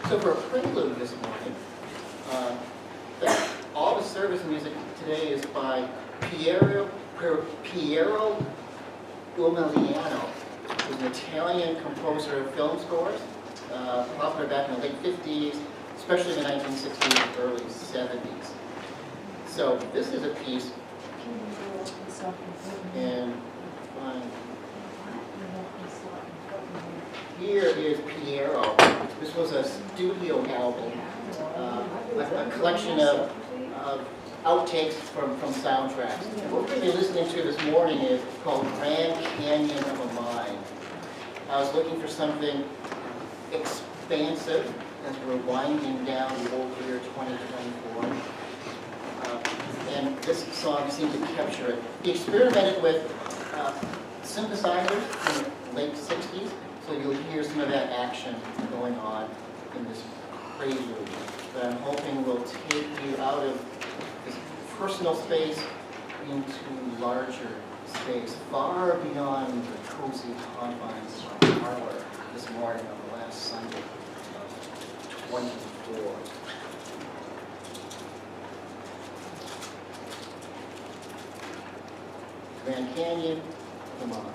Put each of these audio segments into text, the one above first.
So for a prelude this morning, the Aulde service music today is by Piero Umiliani, who's an Italian composer of film scores, popular back in the late 50s, especially in the 1960s and early 70s. So this is a piece, and here is Piero. This was a studio album, a collection of outtakes from soundtracks. And what we're going to be listening to this morning is called Grand Canyon of a Mind. I was looking for something expansive as we're winding down the old year 2024. And this song seemed to capture it. He experimented with synthesizers in the late 60s. So you'll hear some of that action going on in this prelude that I'm hoping will take you out of this personal space into larger space, far beyond the cozy confines of our parlor this morning on the last Sunday of 24. Grand Canyon, come on.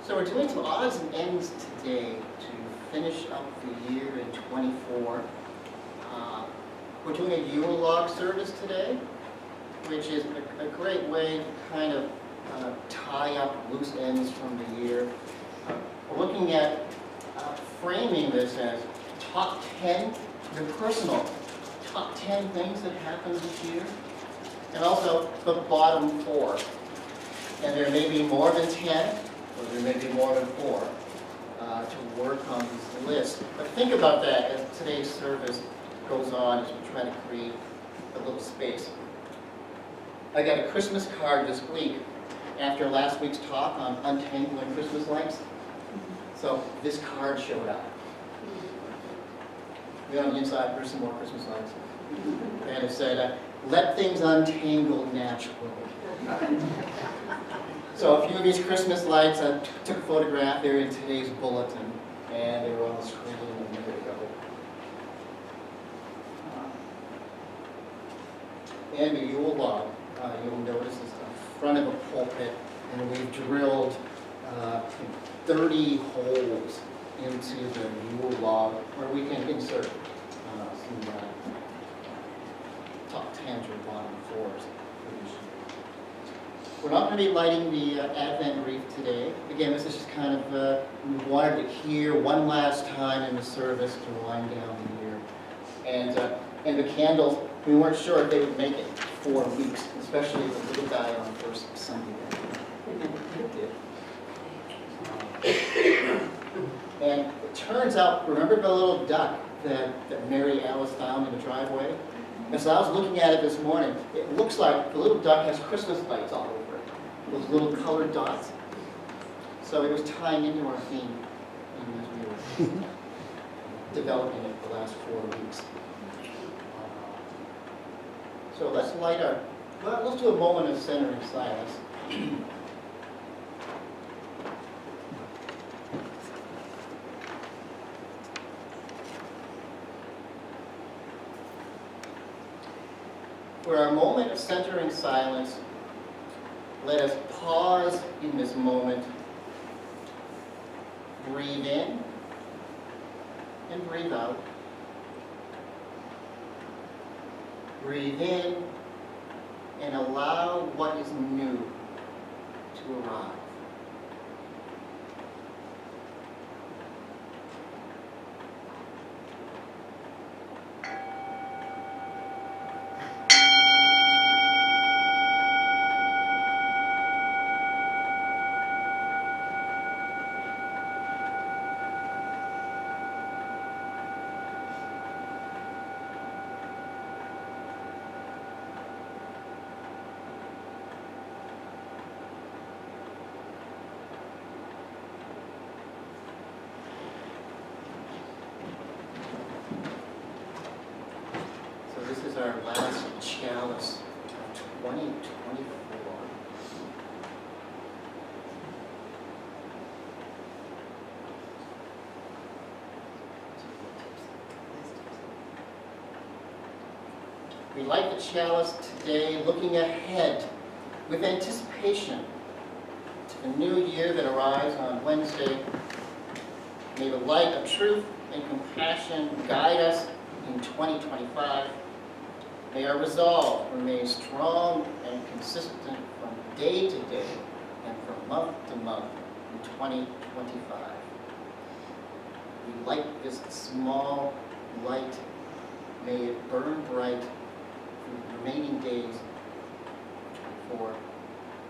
So we're doing some odds and ends today to finish up the year in '24. We're doing a Yule Log Service today, which is a great way to kind of tie up loose ends from the year. We're looking at framing this as top 10, your personal top 10 things that happened this year, and also the bottom 4. And there may be more than 10, or there may be more than 4 to work on this list. But think about that as today's service goes on, as we try to create a little space. I got a Christmas card this week after last week's talk on untangling Christmas lights. So this card showed up. We on the inside, there's some more Christmas lights. And it said, let things untangle naturally. So a few of these Christmas lights, I took a photograph. They're in today's bulletin, and they were on the screen a minute ago. And the Yule log, you'll notice, is the front of a pulpit, and we've drilled 30 holes into the Yule log where we can insert some top 10s or bottom 4s. We're not going to be lighting the Advent wreath today. Again, this is just kind of, we wanted to hear one last time in the service to wind down the year. And the candles, we weren't sure if they would make it 4 weeks, especially the little guy on first Sunday. And it turns out, remember the little duck that Mary Alice found in the driveway? And so I was looking at it this morning. It looks like the little duck has Christmas lights all over it, those little colored dots. So it was tying into our theme as we were developing it the last 4 weeks. So let's let's do a moment of centering silence. For our moment of centering silence, let us pause in this moment, breathe in and breathe out. Breathe in and allow what is new to arrive. This is our last chalice of 2024. We light the chalice today looking ahead with anticipation to the new year that arrives on Wednesday. May the light of truth and compassion guide us in 2025. May our resolve remain strong and consistent from day to day and from month to month in 2025. We light this small light. May it burn bright through the remaining days of 24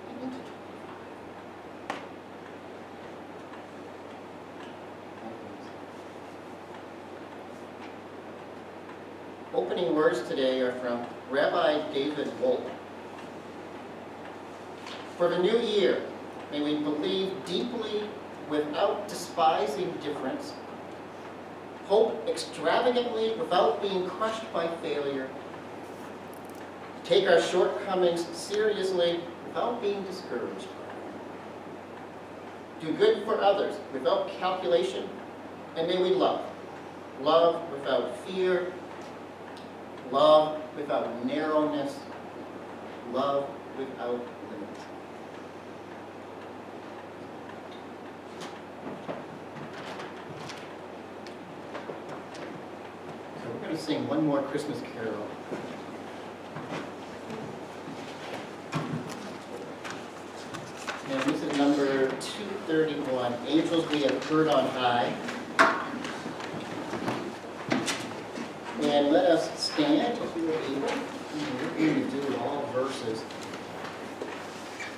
and into 25. Opening words today are from Rabbi David Wolf. For the new year, may we believe deeply without despising difference, hope extravagantly without being crushed by failure, take our shortcomings seriously without being discouraged, do good for others without calculation, and may we love. Love without fear, love without narrowness, love without limit. to sing one more Christmas carol. And this is number 231, Angels We Have Heard on High. And let us stand if you are able. We're going to do all verses.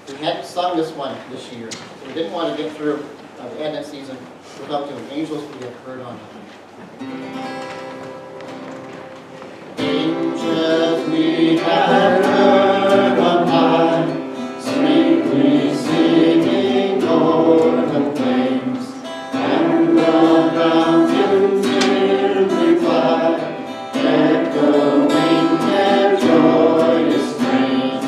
We hadn't sung this one this year, so we didn't want to get through the Advent season without doing Angels We Have Heard on High. Angels we have heard on high, sweetly singing o'er the plains, and the mountains in reply, echoing their joyous strains.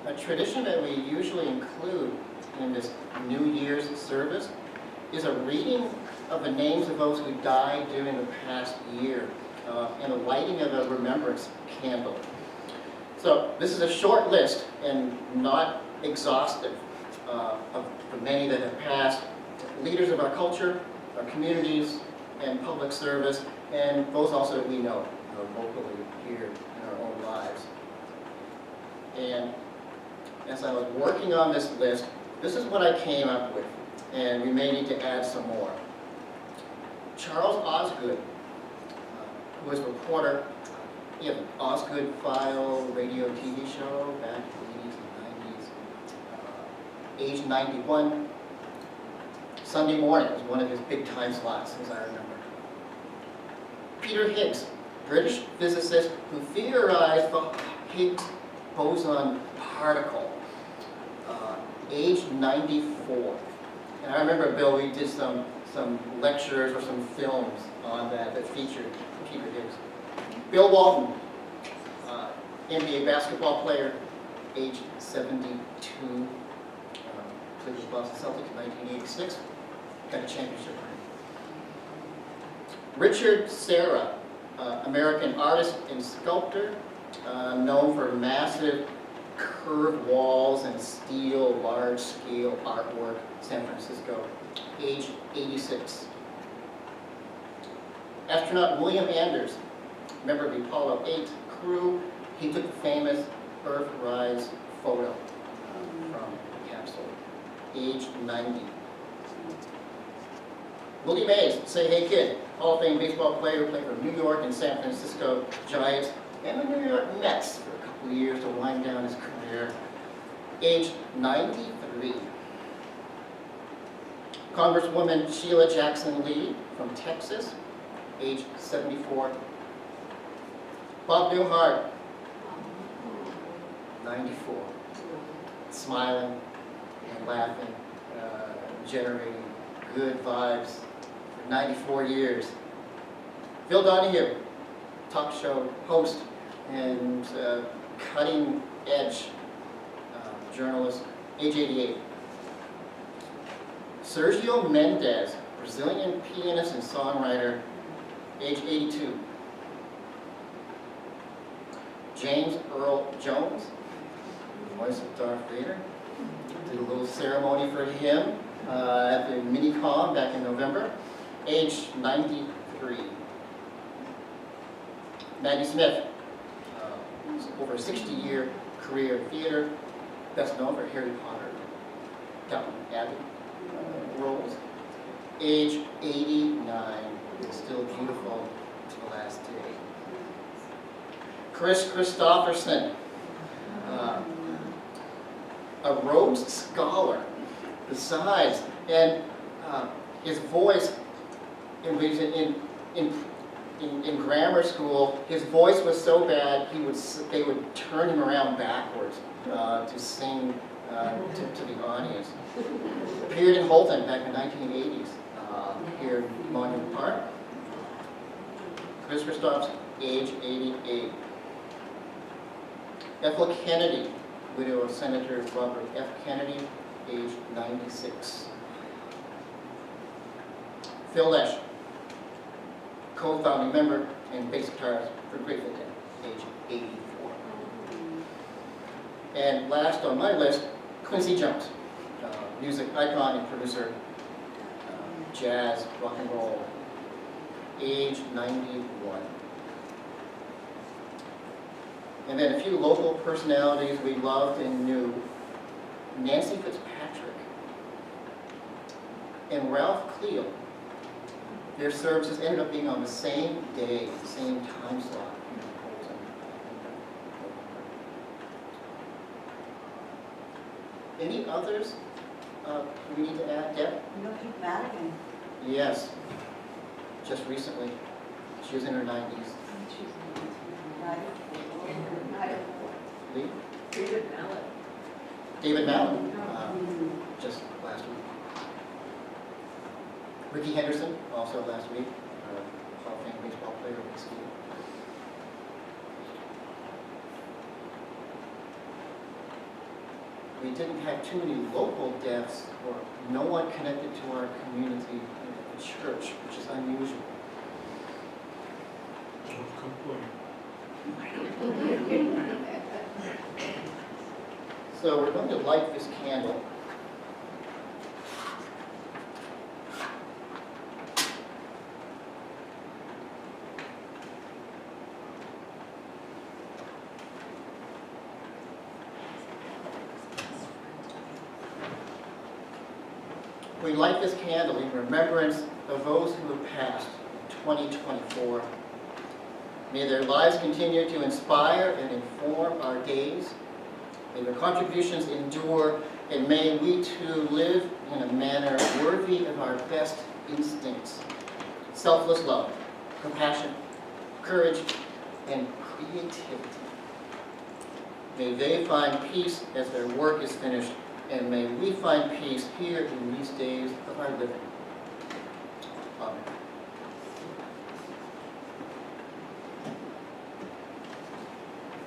A tradition that we usually include in this New Year's service is a reading of the names of those who died during the past year and the lighting of a remembrance candle. So this is a short list and not exhaustive of the many that have passed, leaders of our culture, our communities, and public service, and those also that we know locally here in our own lives. And as I was working on this list, this is what I came up with, and we may need to add some more. Charles Osgood, who was a reporter, he had an Osgood File radio TV show back in the 80s and 90s. Age 91, Sunday morning was one of his big time slots, as I remember. Peter Higgs, British physicist who theorized the Higgs boson particle, age 94. And I remember, Bill, we did some lectures or some films on that featured Peter Higgs. Bill Walton, NBA basketball player, age 72, played with Boston Celtics in 1986, got a championship ring. Richard Serra, American artist and sculptor, known for massive curved walls and steel, large-scale artwork, San Francisco, age 86. Astronaut William Anders, member of the Apollo 8 crew, he took the famous Earthrise photo from the capsule, age 90. Willie Mays, Say Hey Kid, Hall of Fame baseball player, played for New York and San Francisco Giants and the New York Mets for a couple of years to wind down his career, age 93. Congresswoman Sheila Jackson Lee from Texas, age 74. Bob Newhart, 94. Smiling and laughing, generating good vibes for 94 years. Phil Donahue, talk show host and cutting edge journalist, age 88. Sergio Mendes, Brazilian pianist and songwriter, age 82. James Earl Jones, voice of Darth Vader. Did a little ceremony for him at the Mini-Con back in November, age 93. Maggie Smith, over a 60-year career in theater, best known for Harry Potter, Downton Abbey roles, age 89, still beautiful to the last day. Chris Christopherson, a Rhodes Scholar, besides, and his voice, in grammar school, his voice was so bad they would turn him around backwards to sing to the audience. Appeared in Holton back in the 1980s, here in Monument Park. Chris Christopherson, age 88. Ethel Kennedy, widow of Senator Robert F. Kennedy, age 96. Phil Lesh, co-founding member and bass guitarist for Grateful Dead, age 84. And last on my list, Quincy Jones, music icon and producer, jazz, rock and roll, age 91. And then a few local personalities we loved and knew. Nancy Fitzpatrick and Ralph Cleo. Their services ended up being on the same day, the same time slot. Any others we need to add, Deb? Madigan. Yes, just recently. She was in her 90s. Lee? David Mallet. David Mallet, just last week. Ricky Henderson, also last week, Hall of Fame baseball player, big ski. We didn't have too many local deaths or no one connected to our community at the church, which is unusual. So we're going to light this candle. We light this candle in remembrance of those who have passed in 2024. May their lives continue to inspire and inform our days. May their contributions endure, and may we too live in a manner worthy of our best instincts. Selfless love, compassion, courage, and creativity. May they find peace as their work is finished, and may we find peace here in these days of our living. Amen.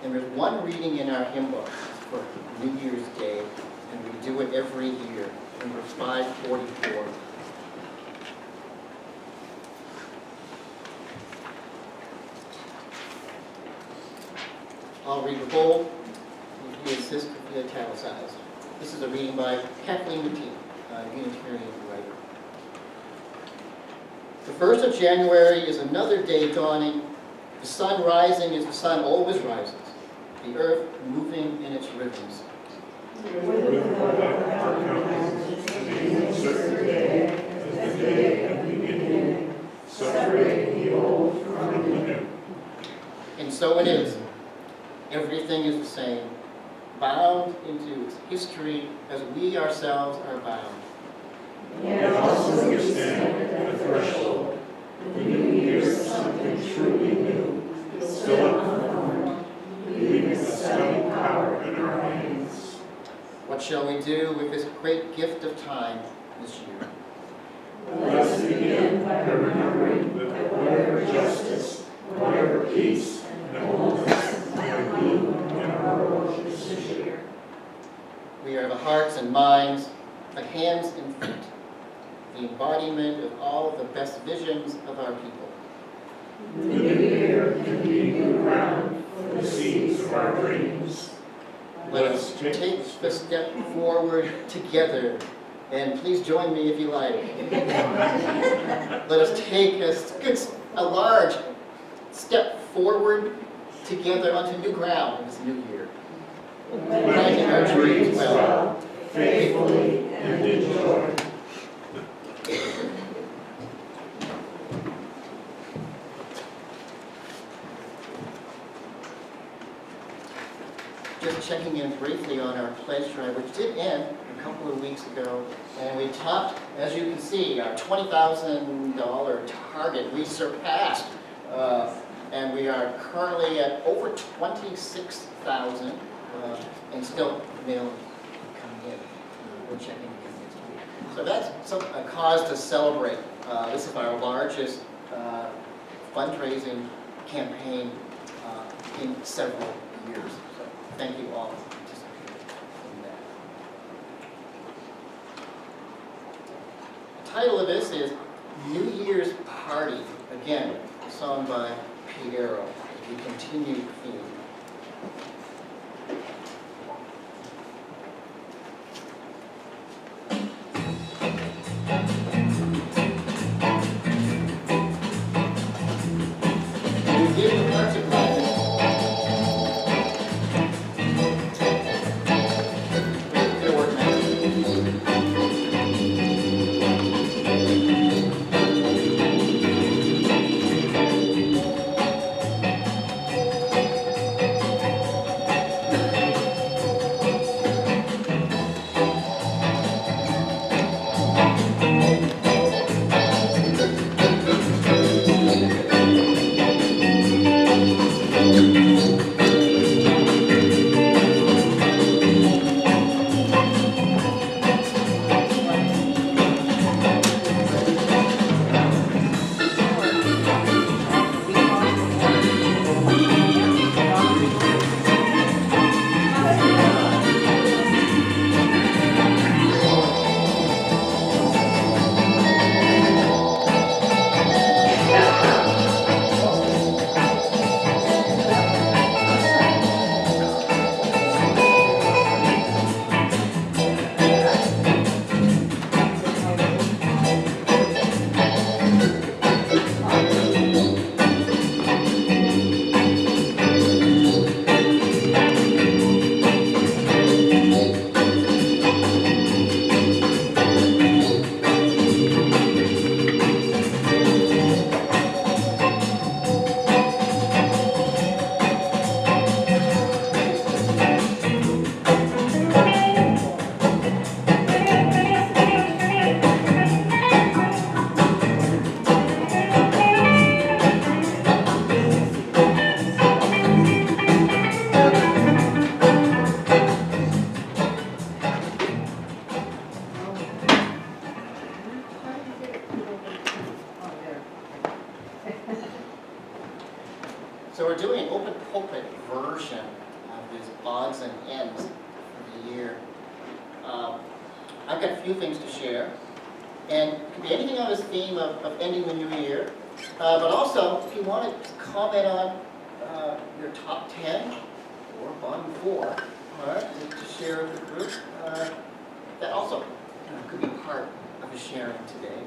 And there's one reading in our hymn book for New Year's Day, and we do it every year, number 544. I'll read the whole, if you insist, if you italicized. This is a reading by Kathleen McKee, a Unitarian writer. The 1st of January is another day dawning. The sun rising as the sun always rises. The earth moving in its rhythms. bound into its history as we ourselves are bound. Yet also we stand at the threshold. The new year's something truly new, still unformed, leaving a stunning power in our hands. What shall we do with this great gift of time this year? Let us begin by remembering that whatever justice, whatever peace, and wholeness might be in our world this year. We are the hearts and minds, the hands and feet, the embodiment of all the best visions of our people. The new year can be new ground for the seeds of our dreams. Let us take the step forward together, and please join me if you like. Let us take a large step forward together onto new ground this new year. Planting our dreams well, faithfully, and in joy. Just checking in briefly on our pledge drive, which did end a couple of weeks ago, and we topped, as you can see, our $20,000 target. We surpassed, and we are currently at over 26,000, and still mail coming in. We're checking again next week. So that's a cause to celebrate. This is our largest fundraising campaign in several years. So thank you all for participating in that. The title of this is New Year's Party, again, sung by Piero, the continued theme. So we're doing an Open-Pulpit version of these odds and ends for the year. I've got a few things to share, and it can be anything on this theme of ending the new year, but also if you want to comment on your top 10 or bottom 4, all right, to share with the group, that also could be part of the sharing today.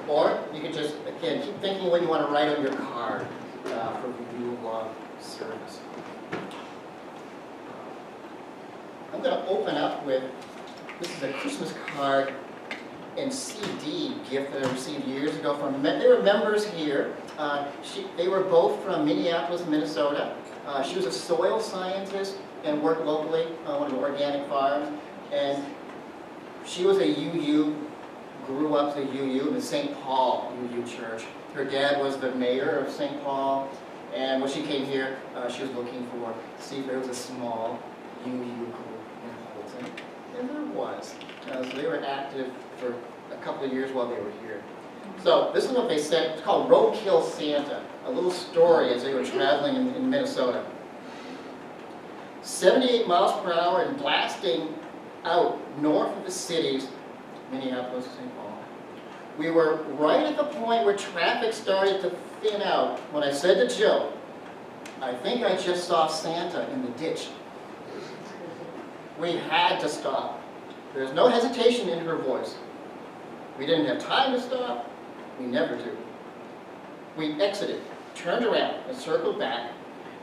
Or you can just, again, keep thinking what you want to write on your card for the Yule Log Service. I'm going to open up with, this is a Christmas card and CD gift that I received years ago from, they were members here. They were both from Minneapolis, Minnesota. She was a soil scientist and worked locally on one of the organic farms. And she was a UU, grew up to UU in the St. Paul UU church. Her dad was the mayor of St. Paul, and when she came here, she was looking for, see if there was a small UU group in Holton. And there was. So they were active for a couple of years while they were here. So this is what they said. It's called Roadkill Santa, a little story as they were traveling in Minnesota. 78 miles per hour and blasting out north of the cities, Minneapolis, St. Paul. We were right at the point where traffic started to thin out when I said to Jill, I think I just saw Santa in the ditch. We had to stop. There's no hesitation in her voice. We didn't have time to stop. We never do. We exited, turned around, and circled back.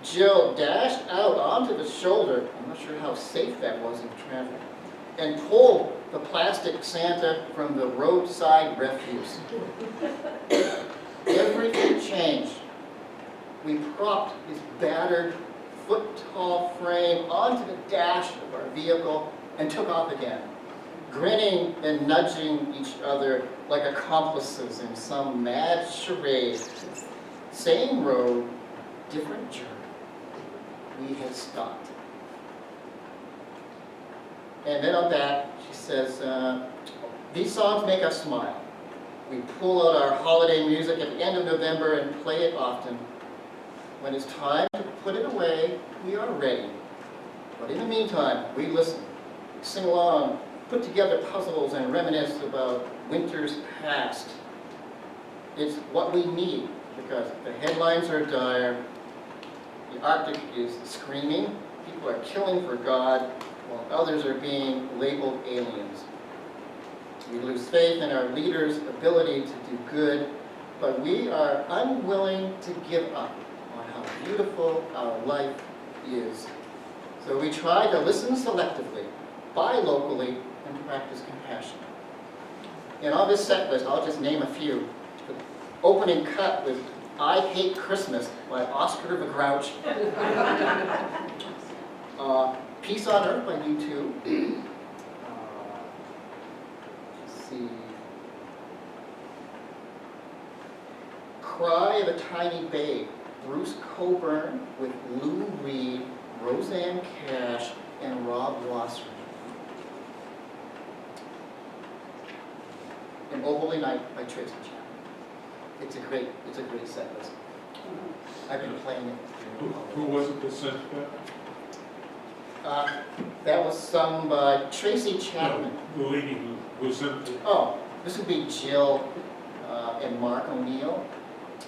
Jill dashed out onto the shoulder, I'm not sure how safe that was in traffic, and pulled the plastic Santa from the roadside refuse. Everything changed. We propped his battered, foot-tall frame onto the dash of our vehicle and took off again, grinning and nudging each other like accomplices in some mad charade. Same road, different journey. We had stopped. And then on that, she says, these songs make us smile. We pull out our holiday music at the end of November and play it often. When it's time to put it away, we are ready. But in the meantime, we listen, sing along, put together puzzles and reminisce about winters past. It's what we need because the headlines are dire, the Arctic is screaming, people are killing for God, while others are being labeled aliens. We lose faith in our leaders' ability to do good, but we are unwilling to give up on how beautiful our life is. So we try to listen selectively, buy locally, and practice compassion. And on this set list, I'll just name a few. The opening cut with I Hate Christmas by Oscar the Grouch. Peace on Earth by U2. Let's see. Cry of a Tiny Babe, Bruce Coburn with Lou Reed, Roseanne Cash, and Rob Wasserman. And O Holy Night by Tracy Chapman. It's a great set list. I've been playing it. Who was it that sent that? That was sung by Tracy Chapman. No, the lady who sent it. Oh, this would be Jill and Mark O'Neill.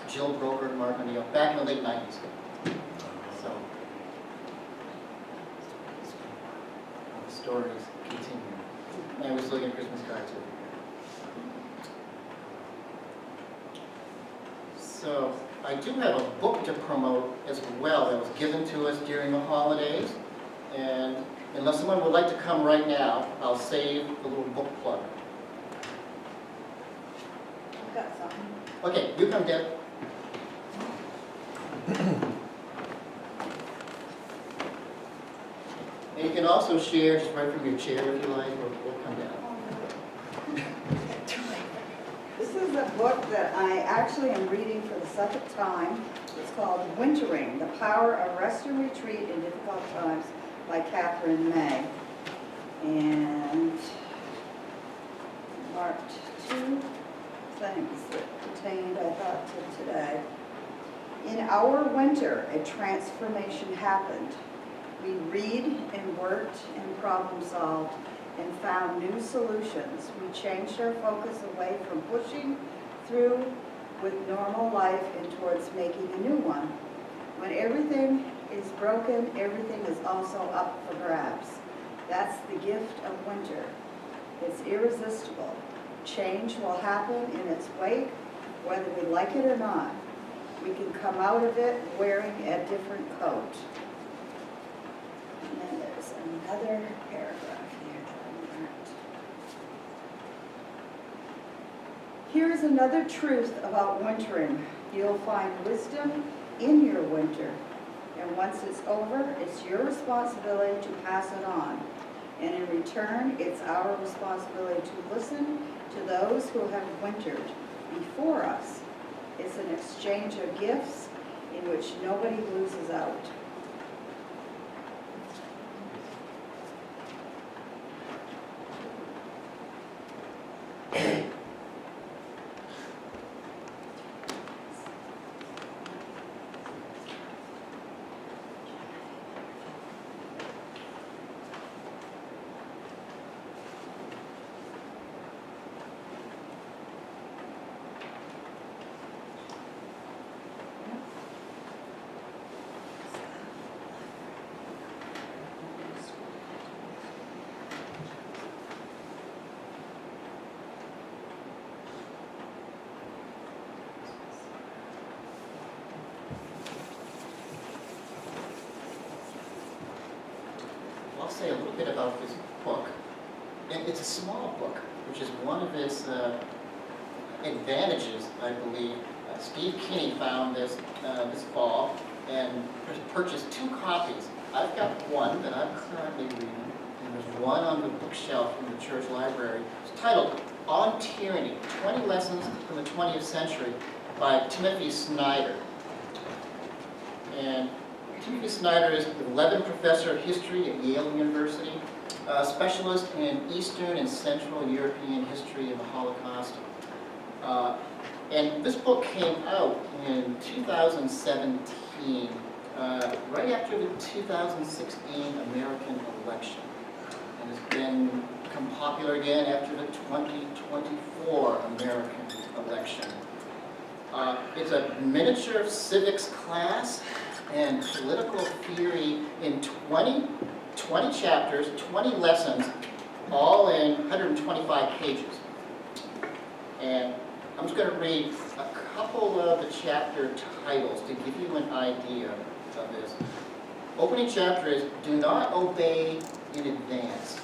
Jill Broker and Mark O'Neill, back in the late 90s. So, the stories continue. And I was looking at Christmas cards over here. So, I do have a book to promote as well that was given to us during the holidays. And unless someone would like to come right now, I'll save the little book plug. I've got something. Okay, you come, Deb. And you can also share just right from your chair if you like, or come down. This is a book that I actually am reading for the second time. It's called Wintering, The Power of Rest and Retreat in Difficult Times by Catherine May. And marked 2 things that pertained, I thought, to today. In our winter, a transformation happened. We read and worked and problem solved and found new solutions. We changed our focus away from pushing through with normal life and towards making a new one. When everything is broken, everything is also up for grabs. That's the gift of winter. It's irresistible. Change will happen in its wake, whether we like it or not. We can come out of it wearing a different coat. And then there's another paragraph here that I marked. Here's another truth about wintering. You'll find wisdom in your winter. And once it's over, it's your responsibility to pass it on. And in return, it's our responsibility to listen to those who have wintered before us. It's an exchange of gifts in which nobody loses out. I'll say a little bit about this book. And it's a small book, which is one of its advantages, I believe. Steve Kinney found this this fall and purchased 2 copies. I've got one that I'm currently reading, and there's one on the bookshelf in the church library. It's titled On Tyranny, 20 Lessons from the 20th Century by Timothy Snyder. And Timothy Snyder is the Levin Professor of History at Yale University, a specialist in Eastern and Central European history of the Holocaust. And this book came out in 2017, right after the 2016 American election, and has become popular again after the 2024 American election. It's a miniature civics class and political theory in 20 chapters, 20 lessons, all in 125 pages. And I'm just going to read a couple of the chapter titles to give you an idea of this. Opening chapter is Do Not Obey in Advance,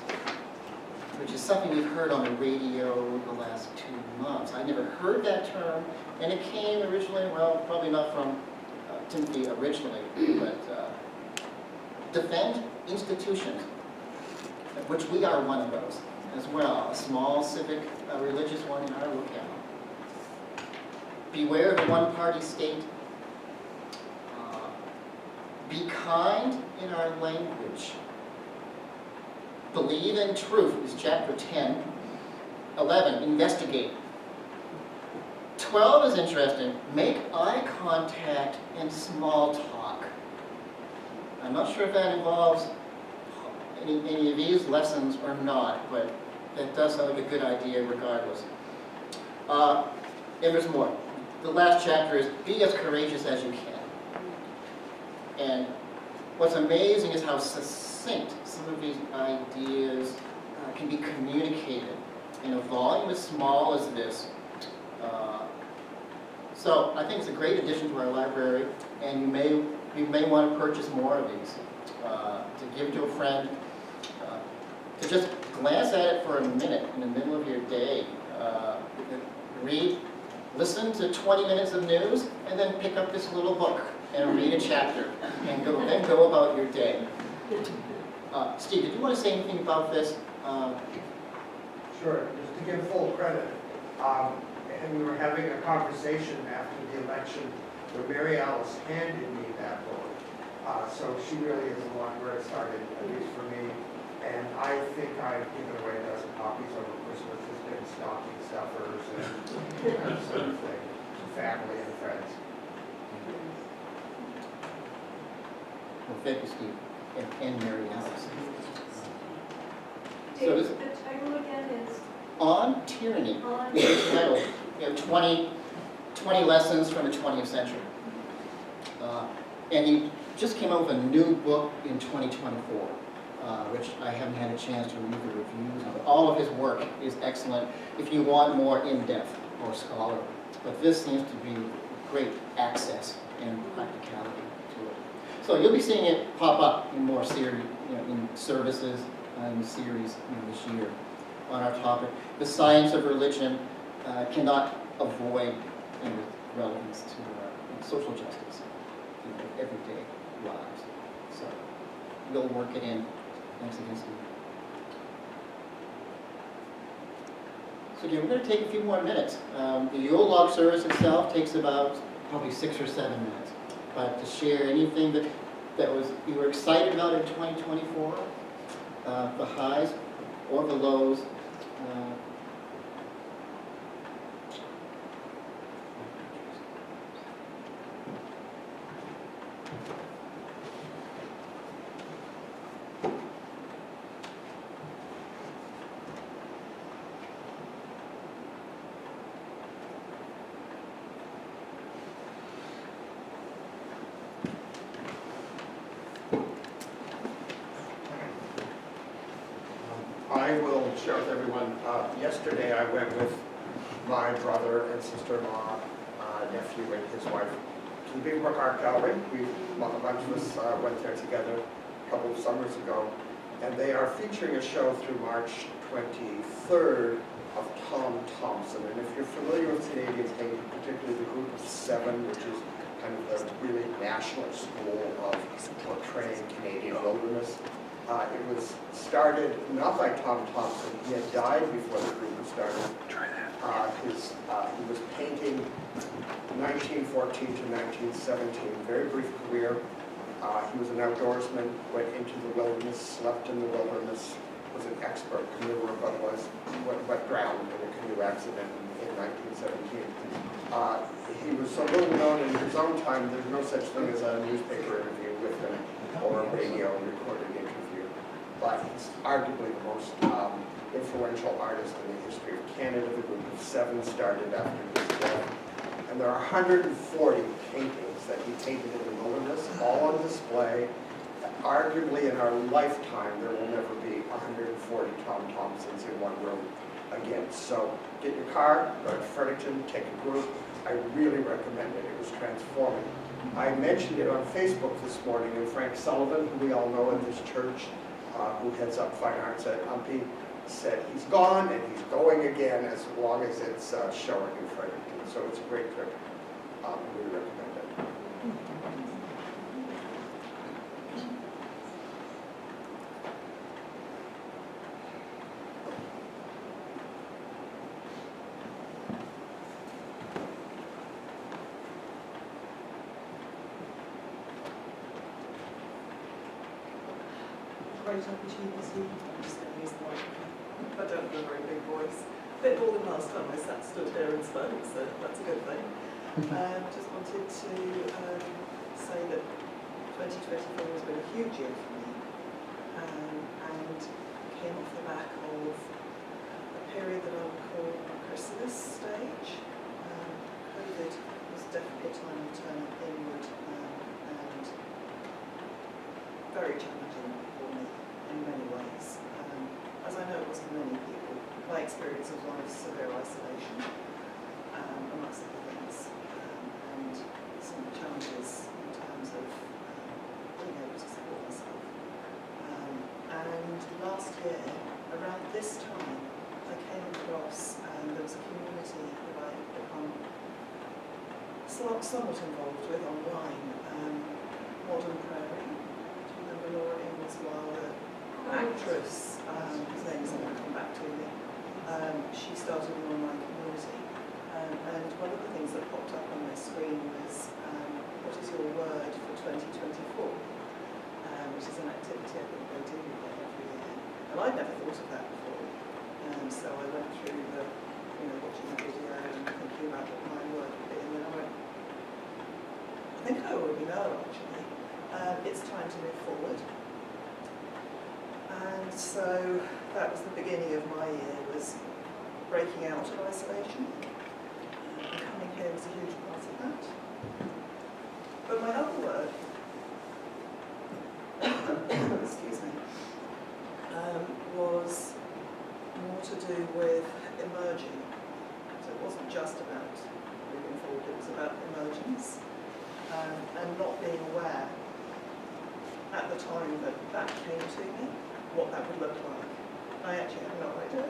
which is something we've heard on the radio the last 2 months. I never heard that term, and it came originally, well, probably not from Timothy originally, but defend institutions, which we are one of those as well, a small civic, religious one in our locale. Beware of the one-party state. Be kind in our language. Believe in truth is chapter 10. 11, investigate. 12 is interesting. Make eye contact and small talk. I'm not sure if that involves any of these lessons or not, but that does sound like a good idea regardless. And there's more. The last chapter is be as courageous as you can. And what's amazing is how succinct some of these ideas can be communicated in a volume as small as this. So I think it's a great addition to our library, and you may want to purchase more of these, to give to a friend, to just glance at it for a minute in the middle of your day. Read, listen to 20 minutes of news, and then pick up this little book and read a chapter, and then go about your day. Steve, did you want to say anything about this? Sure, just to give full credit. And we were having a conversation after the election where Mary Alice handed me that book. So she really is the one where it started, at least for me. And I think I've given away a dozen copies over Christmas. It's been stocking stuffers and that sort of thing to family and friends. Well, thank you, Steve, and Mary Alice. So the title again is? On Tyranny. On It's the title. We have 20 lessons from the 20th century. And he just came out with a new book in 2024, which I haven't had a chance to read the reviews on. But all of his work is excellent if you want more in-depth or scholarly. But this seems to be great access and practicality to it. So you'll be seeing it pop up in more series, in services and series this year on our topic. The science of religion cannot avoid relevance to social justice every day. lives. So we'll work it in. Thanks again, Steve. So again, we're going to take a few more minutes. The Yule Log Service itself takes about probably 6 or 7 minutes. But to share anything that you were excited about in 2024, the highs or the lows. I will share with everyone, yesterday I went with my brother and sister-in-law, nephew and his wife to the Big Brook Art Gallery. A bunch of us went there together a couple of summers ago, and they are featuring a show through March 23rd of Tom Thompson. And if you're familiar with Canadian painting, particularly the Group of Seven, which is kind of the really national school of portraying Canadian wilderness, it was started not by Tom Thompson. He had died before the group was started. He was painting 1914 to 1917, very brief career. He was an outdoorsman, went into the wilderness, slept in the wilderness, was an expert canoeer, but drowned in a canoe accident in 1917. He was so little known in his own time, there's no such thing as a newspaper interview with him or a radio recorded interview. But he's arguably the most influential artist in the history of Canada. The Group of Seven started after his death. And there are 140 paintings that he painted in the wilderness, all on display. Arguably in our lifetime, there will never be 140 Tom Thompsons in one room again. So get your car, go to Fredericton, take a group. I really recommend it. It was transforming. I mentioned it on Facebook this morning, and Frank Sullivan, who we all know in this church, who heads up Fine Arts at UMPI, said he's gone and he's going again as long as it's showing in Fredericton. So it's a great trip. I really recommend it. Great opportunity. I'm just going to use the microphone. I don't have a very big voice. A bit more than last time I stood here and spoke, so that's a good thing. Just wanted to say that 2024 has been a huge year for me, and came off the back of a period that I would call a chrysalis stage. COVID was definitely a time to turn inward and very challenging for me in many ways. As I know it was for many people, my experience of one of severe isolation, amongst other things, and some challenges in terms of being able to support myself. And last year, around this time, I came across, there was a community that I had become somewhat involved with online, Modern Prairie. Do you remember Laura Ingalls Wilder, actress, whose name's going to come back to me. She started an online community, and one of the things that popped up on my screen was, what is your word for 2024? Which is an activity I think they do every year. And I'd never thought of that before. So I went through the, watching the video and thinking about what my word would be, and then I went, I think I already know actually. It's time to move forward. And so that was the beginning of my year, was breaking out of isolation. Coming here was a huge part of that. But my other word, excuse me, was more to do with emerging. So it wasn't just about moving forward, it was about emergence. And not being aware at the time that that came to me, what that would look like. I actually had no idea.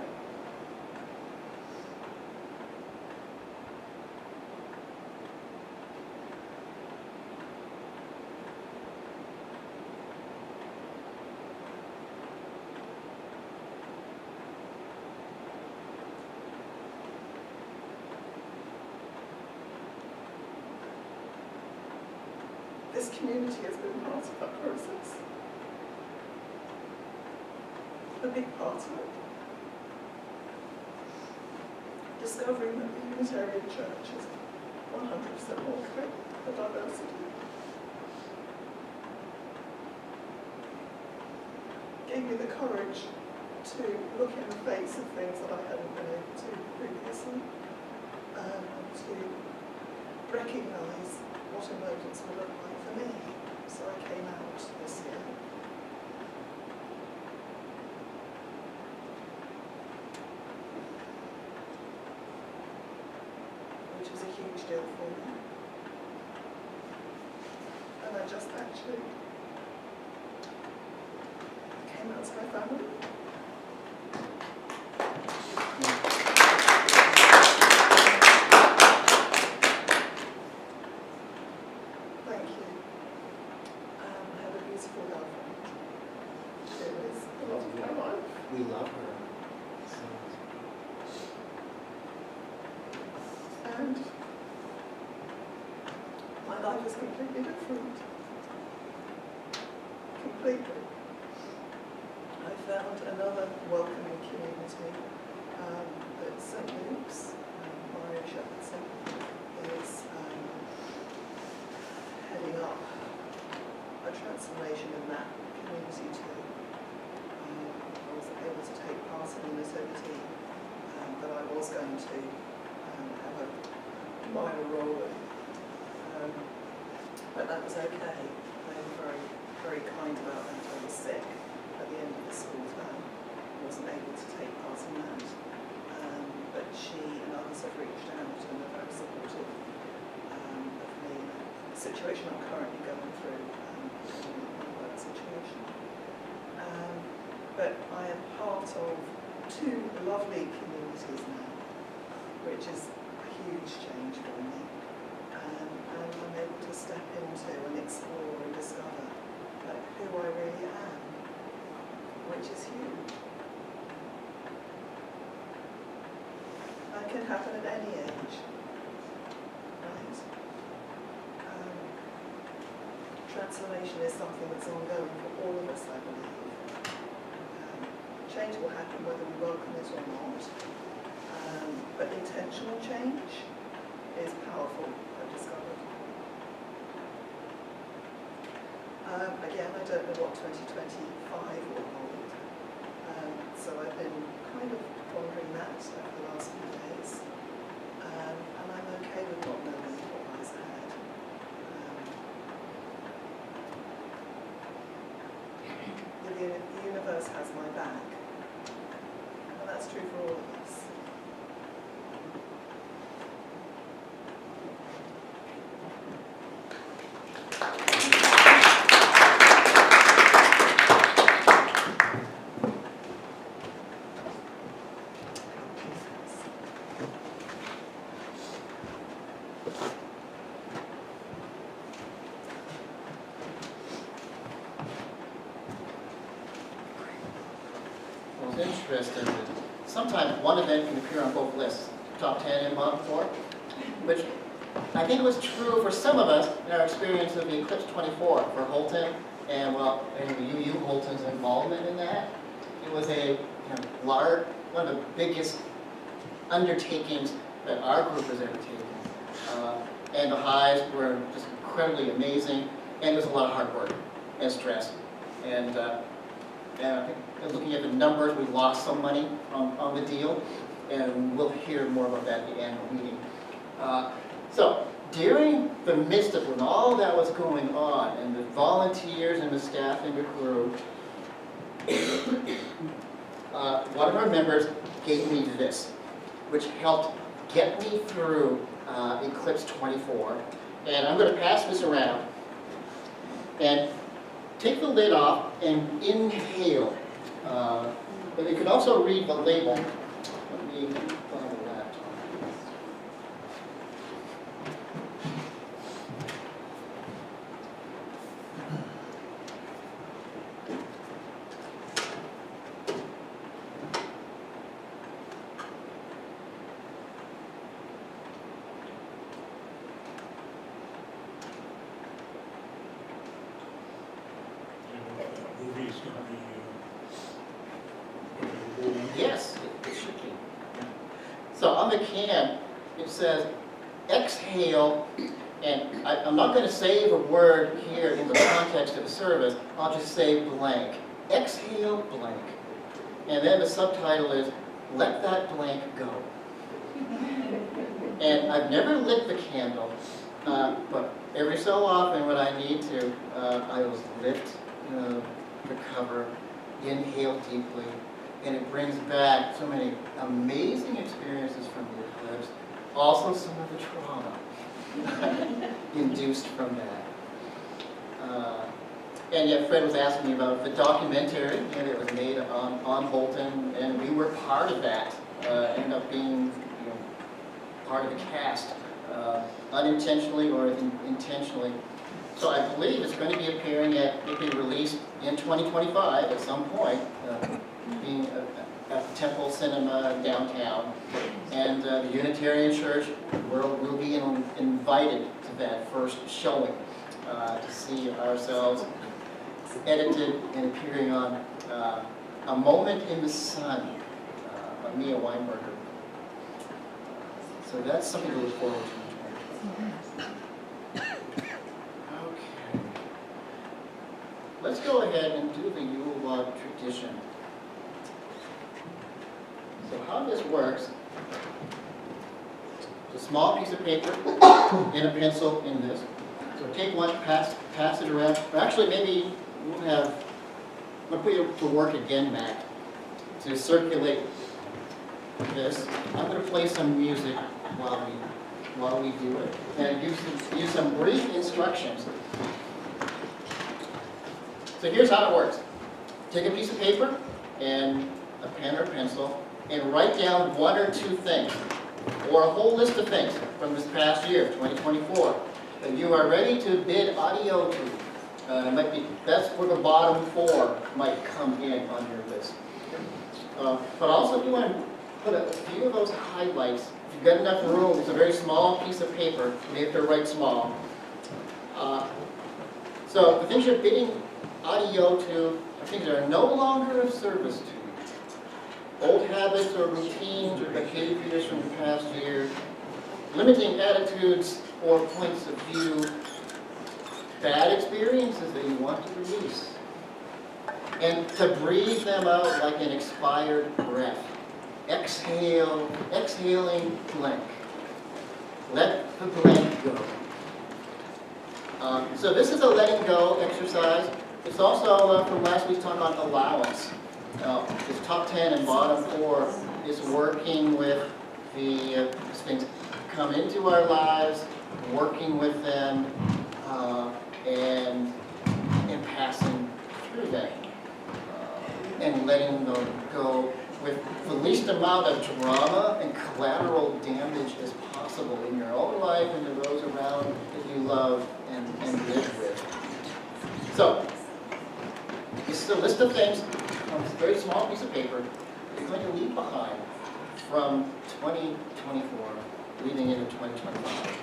this community has been part of that process. A big part of it. Discovering that the Unitarian Church is 100% more committed to diversity. Gave me the courage to look in the face of things that I hadn't been able to previously, and to recognise what emergence would look like for me. So I came out this year. Which was a huge deal for me. And I just actually came out to my family. Thank you. I have a beautiful girlfriend. She is a lot of my life. We love her. And my life is completely different. Completely. I found another welcoming community at St. Luke's. Hutchinson is heading up a transformation in that community too. I was able to take part in the nativity that I was going to have a minor role in. But that was okay. They were very, very kind about that. I was sick at the end of the school term. I wasn't able to take part in that. But she and others have reached out and are very supportive of me in the situation I'm currently going through, my work situation. But I am part of two lovely communities now, which is a huge change for me. And I'm able to step into and explore and discover who I really am, which is huge. That can happen at any age, right? Transformation is something that's ongoing for all of us, I believe. Change will happen whether we welcome it or not, but intentional change is powerful, I've discovered. Again, I don't know what 2025 will hold, so I've been kind of pondering that over the last few days, and I'm okay with not knowing what lies ahead. The universe has my back, and that's true for all of us. Interesting that sometimes one event can appear on both lists, top 10 and bottom 4, which I think was true for some of us in our experience of the Eclipse 24 for Holton, and well, UU Holton's involvement in that. It was a large, one of the biggest undertakings that our group has ever taken. And the highs were just incredibly amazing, and there's a lot of hard work and stress. And I think looking at the numbers, we lost some money on the deal, and we'll hear more about that at the annual meeting. So during the midst of when all that was going on, and the volunteers and the staff and the crew, one of our members gave me this, which helped get me through Eclipse 24. And I'm going to pass this around. And take the lid off and inhale. But you can also read the label. Let me find the laptop. Yes, it should be. So on the can, it says, exhale, and I'm not going to save a word here in the context of the service, I'll just say blank. Exhale blank. And then the subtitle is, let that blank go. And I've never lit the candle, but every so often when I need to, I will lift the cover, inhale deeply, and it brings back so many amazing experiences from the eclipse, also some of the trauma induced from that. And yet Fred was asking me about the documentary that was made on Holton, and we were part of that, ended up being part of the cast, unintentionally or intentionally. So I believe it's going to be appearing it'll be released in 2025 at some point, being at the Temple Cinema downtown. And the Unitarian Church will be invited to that first showing to see ourselves edited and appearing on A Moment in the Sun by Mia Weinberger. So that's something to look forward to. Okay. Let's go ahead and do the Yule Log tradition. So how this works, it's a small piece of paper and a pencil in this. So take one, pass it around. Or actually, maybe we'll have, I'm going to put you to work again, Matt, to circulate this. I'm going to play some music while we do it, and use some brief instructions. So here's how it works. Take a piece of paper and a pen or pencil and write down one or two things, or a whole list of things from this past year, 2024, that you are ready to bid audio to. That's where the bottom four might come in on your list. But also if you want to put a few of those highlights, if you've got enough room, it's a very small piece of paper, you have to write small. So the things you're bidding audio to are things that are no longer of service to you. Old habits or routines or behaviors from the past year, limiting attitudes or points of view, bad experiences that you want to release, and to breathe them out like an expired breath. Exhaling blank. Let the blank go. So this is a letting go exercise. It's also from last week's talk on allowance. This top 10 and bottom 4 is working with these things come into our lives, working with them, and passing through them, and letting them go with the least amount of drama and collateral damage as possible in your own life and to those around that you love and live with. So, this is a list of things on this very small piece of paper you're going to leave behind from 2024, leading into 2025.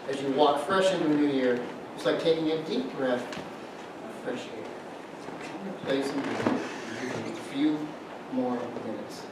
As you walk fresh into a new year, it's like taking a deep breath of fresh air. Play some music. A few more minutes.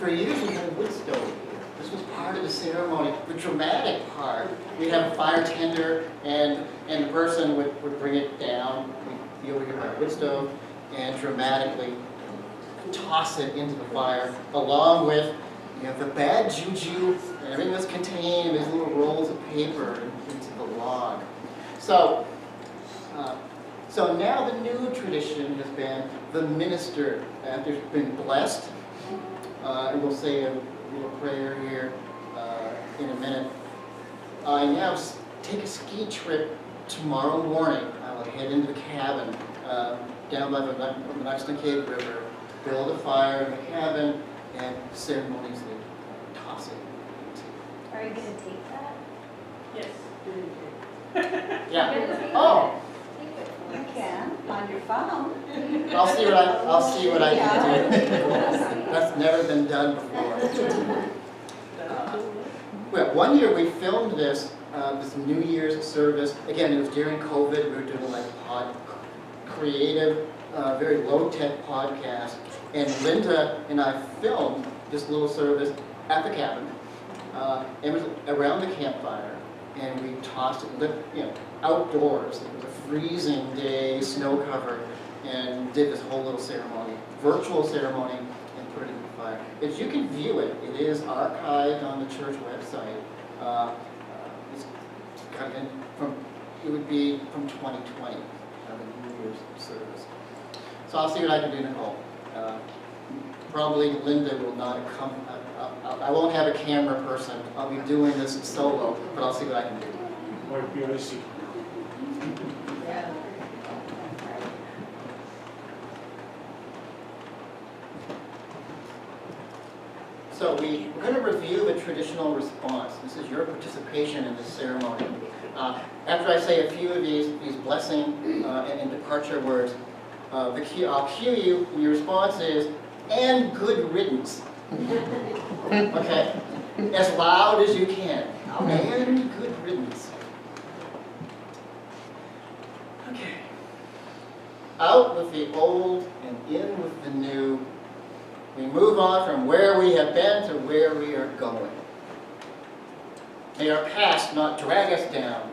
for years we had a wood stove here. This was part of the ceremony, the dramatic part. We'd have a fire tender, and the person would bring it down. We'd be over here by a wood stove, and dramatically toss it into the fire, along with the bad juju and everything that's contained in these little rolls of paper into the log. So now the new tradition has been the minister, after it's been blessed, and we'll say a little prayer here in a minute. I now take a ski trip tomorrow morning. I will head into the cabin down by the Hutchinson River, build a fire in the cabin, and ceremoniously toss it into. Are you going to take that? Yes. Yeah. Oh, You can, on your phone. I'll see what I can do. That's never been done before. Well, one year we filmed this New Year's service. Again, it was during COVID. We were doing like creative, very low-tech podcast. And Linda and I filmed this little service at the cabin. It was around the campfire, and we tossed it, outdoors. It was a freezing day, snow covered, and did this whole little ceremony, virtual ceremony, and put it in the fire. As you can view it, it is archived on the church website. It's kind of it would be from 2020, the New Year's service. So I'll see what I can do, Nicole. Probably Linda will not come. I won't have a camera person. I'll be doing this solo, but I'll see what I can do. Might be icy. So we're going to review the traditional response. This is your participation in this ceremony. After I say a few of these blessing and departure words, I'll cue you, and your response is, "And good riddance." Okay? As loud as you can. And good riddance. Okay. Out with the old and in with the new. We move on from where we have been to where we are going. May our past not drag us down.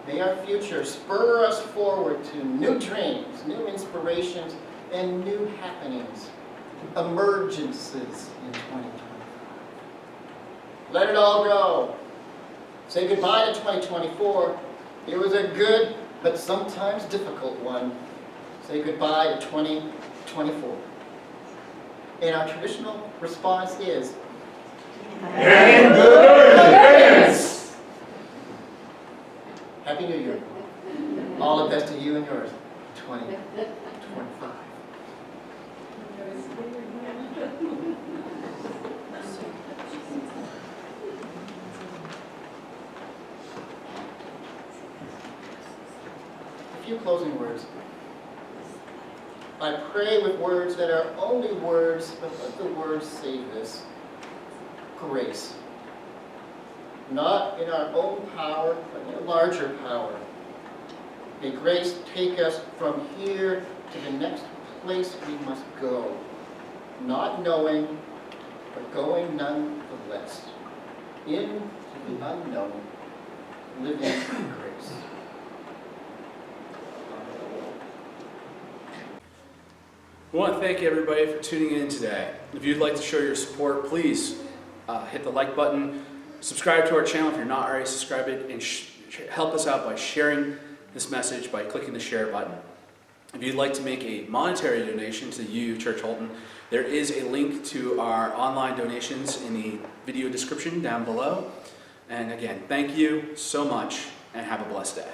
May our future spur us forward to new dreams, new inspirations, and new happenings, emergences in 2025. Let it all go. Say goodbye to 2024. It was a good, but sometimes difficult one. Say goodbye to 2024. And our traditional response is, And good riddance! Happy New Year. All the best to you and yours. 2025. A few closing words. I pray with words that are only words, but let the words say this: grace. Not in our own power, but in a larger power. May grace take us from here to the next place we must go. Not knowing, but going nonetheless. Into the unknown, living in grace. We want to thank everybody for tuning in today. If you'd like to show your support, please hit the like button, subscribe to our channel if you're not already subscribed, and help us out by sharing this message by clicking the share button. If you'd like to make a monetary donation to you, Church Holton, there is a link to our online donations in the video description down below. And again, thank you so much, and have a blessed day.